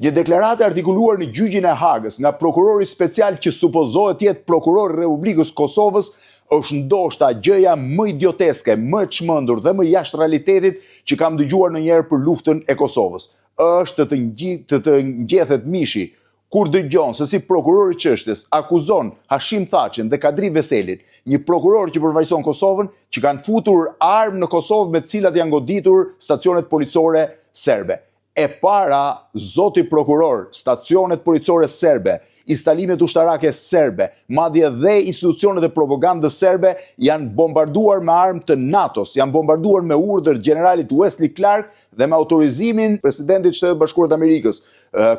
Një deklaratë artikuluar në gjyqin e Hagës nga prokurori special që supozohet të jetë prokurori i Republikës Kosovës është ndoshta gjëja më idioteske, më e çmendur dhe më jashtë realitetit që kam dëgjuar ndonjëherë për luftën e Kosovës. Është të ngjethet mishi kur dëgjon se si prokurori i çështjes akuzon Hashim Thaçin dhe Kadri Veselin, një prokuror që përfaqëson Kosovën, që kanë futur armë në Kosovë me të cilat janë goditur stacionet policore serbe. E para, zoti prokuror, stacionet policore serbe, instalimet ushtarake serbe, madje dhe institucionet e propagandës serbe janë bombarduar me armë të NATO-s, janë bombarduar me urdhër generalit Wesley Clark dhe me autorizimin presidentit Shtetet Bashkuara të Amerikës,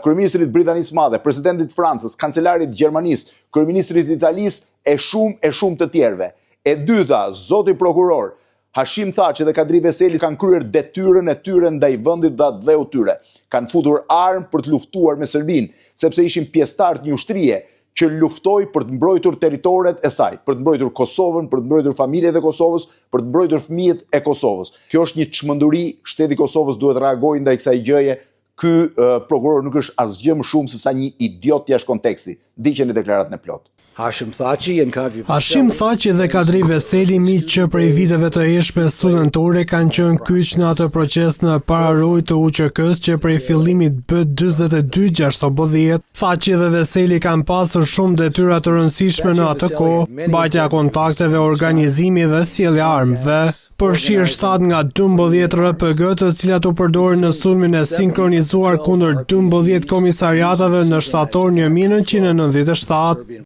kryeministrit Britanisë Madhe, presidentit Francës, kancelarit Gjermanisë, kryeministrit Italisë e shumë të tjerëve. E dyta, zoti prokuror, Hashim Thaçi dhe Kadri Veseli kanë kryer detyrën e tyre ndaj vendit dhe dheu tyre. Kanë futur armë për të luftuar me Serbinë, sepse ishin pjesëtar të një ushtrie që luftoi për të mbrojtur territoret e saj, për të mbrojtur Kosovën, për të mbrojtur familjet e Kosovës, për të mbrojtur fëmijët e Kosovës. Kjo është një çmenduri, shteti i Kosovës duhet reagojë ndaj kësaj gjëje. Ky prokuror nuk është asgjë më shumë se sa një idiot jashtë konteksti. Ndiqeni deklaratën e plotë. Hashim Thaçi dhe Kadri Veseli, miq që prej viteve të hershme studentore kanë qenë kyç në atë proces në pararojë të UÇK-s që prej fillimit bë 42/60. Thaçi dhe Veseli kanë pasur shumë detyra të rëndësishme në atë kohë, mbajtja e kontakteve, organizimi dhe sjellja armëve. Përfshirë 7 nga 12 RPG, të cilat u përdorin në sulmin e sinkronizuar kundër 12 komisariatave në shtator 1997.